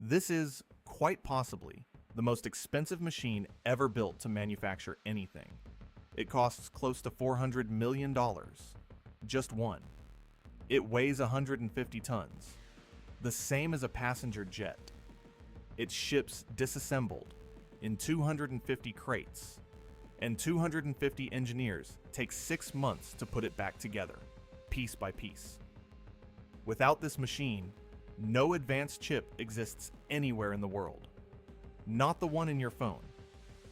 This is, quite possibly, the most expensive machine ever built to manufacture anything. It costs close to $400 million. Just one. It weighs 150 tons, the same as a passenger jet. It ships disassembled in 250 crates, and 250 engineers take 6 months to put it back together, piece by piece. Without this machine, no advanced chip exists anywhere in the world. Not the one in your phone,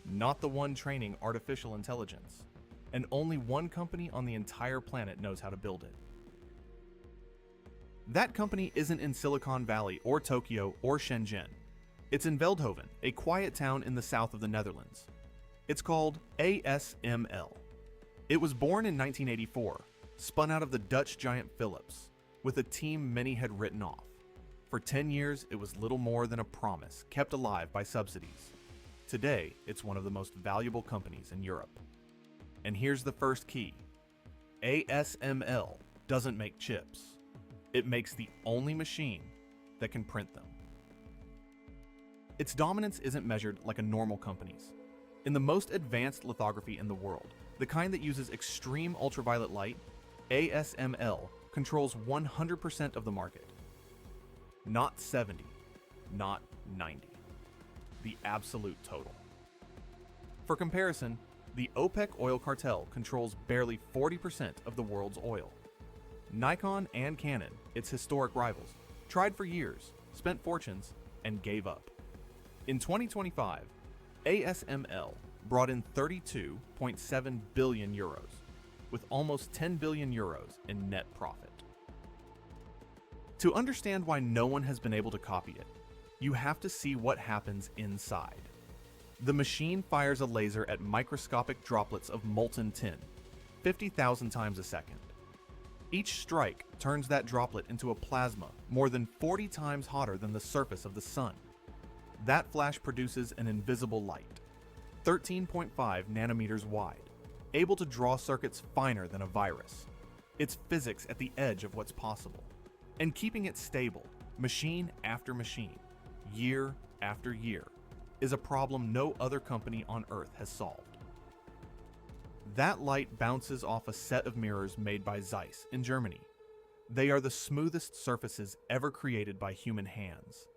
not the one training artificial intelligence, and only one company on the entire planet knows how to build it. That company isn't in Silicon Valley or Tokyo or Shenzhen. It's in Veldhoven, a quiet town in the south of the Netherlands. It's called ASML. It was born in 1984, spun out of the Dutch giant Philips, with a team many had written off. For 10 years, it was little more than a promise kept alive by subsidies. Today, it's one of the most valuable companies in Europe. And here's the first key. ASML doesn't make chips. It makes the only machine that can print them. Its dominance isn't measured like a normal company's. In the most advanced lithography in the world, the kind that uses extreme ultraviolet light, ASML controls 100% of the market. Not 70, not 90. The absolute total. For comparison, the OPEC oil cartel controls barely 40% of the world's oil. Nikon and Canon, its historic rivals, tried for years, spent fortunes, and gave up. In 2025, ASML brought in 32.7 billion euros, with almost 10 billion euros in net profit. To understand why no one has been able to copy it, you have to see what happens inside. The machine fires a laser at microscopic droplets of molten tin, 50,000 times a second. Each strike turns that droplet into a plasma more than 40 times hotter than the surface of the sun. That flash produces an invisible light, 13.5 nanometers wide, able to draw circuits finer than a virus. It's physics at the edge of what's possible. And keeping it stable, machine after machine, year after year, is a problem no other company on Earth has solved. That light bounces off a set of mirrors made by Zeiss in Germany. They are the smoothest surfaces ever created by human hands.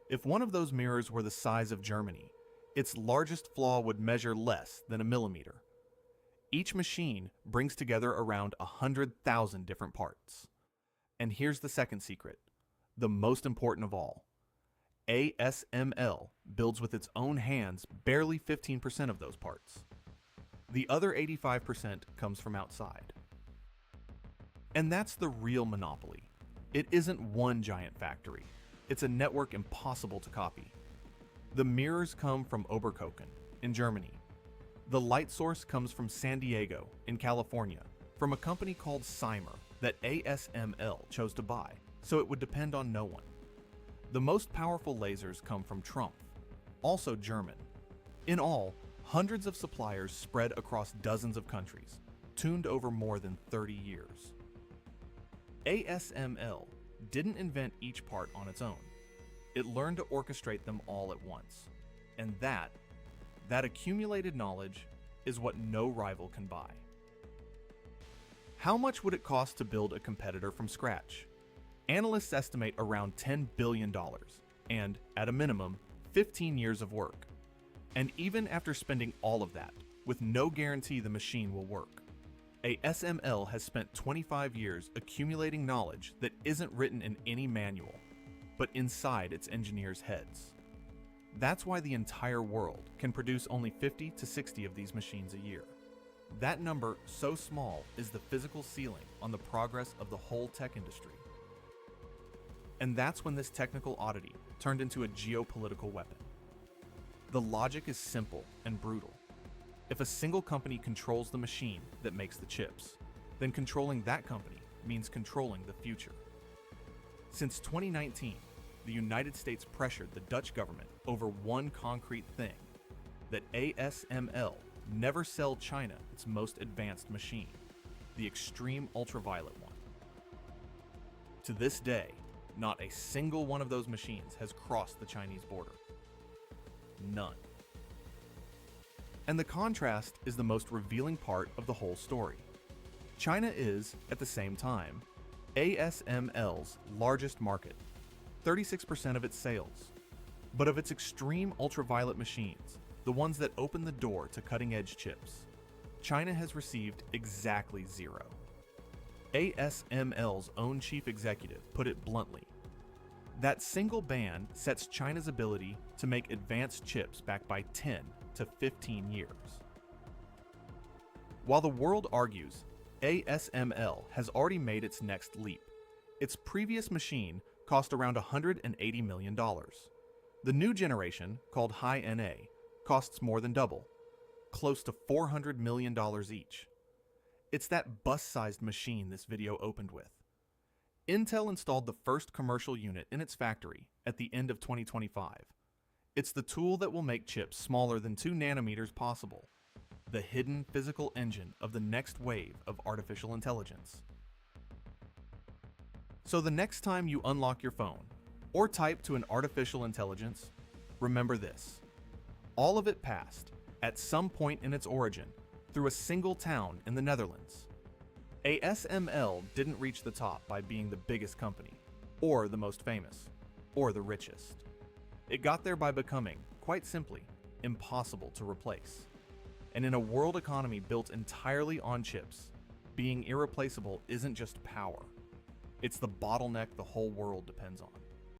If one of those mirrors were the size of Germany, its largest flaw would measure less than a millimeter. Each machine brings together around 100,000 different parts. And here's the second secret, the most important of all. ASML builds with its own hands barely 15% of those parts. The other 85% comes from outside. And that's the real monopoly. It isn't one giant factory. It's a network impossible to copy. The mirrors come from Oberkochen in Germany. The light source comes from San Diego in California, from a company called Cymer that ASML chose to buy, so it would depend on no one. The most powerful lasers come from Trumpf, also German. In all, hundreds of suppliers spread across dozens of countries, tuned over more than 30 years. ASML didn't invent each part on its own. It learned to orchestrate them all at once. And that accumulated knowledge is what no rival can buy. How much would it cost to build a competitor from scratch? Analysts estimate around $10 billion, and, at a minimum, 15 years of work. And even after spending all of that, with no guarantee the machine will work, ASML has spent 25 years accumulating knowledge that isn't written in any manual, but inside its engineers' heads. That's why the entire world can produce only 50 to 60 of these machines a year. That number, so small, is the physical ceiling on the progress of the whole tech industry. And that's when this technical oddity turned into a geopolitical weapon. The logic is simple and brutal. If a single company controls the machine that makes the chips, then controlling that company means controlling the future. Since 2019, the United States pressured the Dutch government over one concrete thing, that ASML never sell China its most advanced machine, the extreme ultraviolet one. To this day, Not a single one of those machines has crossed the Chinese border. None. And the contrast is the most revealing part of the whole story. China is, at the same time, ASML's largest market, 36% of its sales. But of its extreme ultraviolet machines, the ones that open the door to cutting-edge chips, China has received exactly zero. ASML's own chief executive put it bluntly: that single ban sets China's ability to make advanced chips back by 10 to 15 years. While the world argues, ASML has already made its next leap. Its previous machine cost around $180 million. The new generation, called High NA, costs more than double, close to $400 million each. It's that bus-sized machine this video opened with. Intel installed the first commercial unit in its factory at the end of 2025. It's the tool that will make chips smaller than 2 nanometers possible, the hidden physical engine of the next wave of artificial intelligence. So the next time you unlock your phone, or type to an artificial intelligence, remember this: all of it passed, at some point in its origin, through a single town in the Netherlands. ASML didn't reach the top by being the biggest company, or the most famous, or the richest. It got there by becoming, quite simply, impossible to replace. And in a world economy built entirely on chips, being irreplaceable isn't just power. It's the bottleneck the whole world depends on.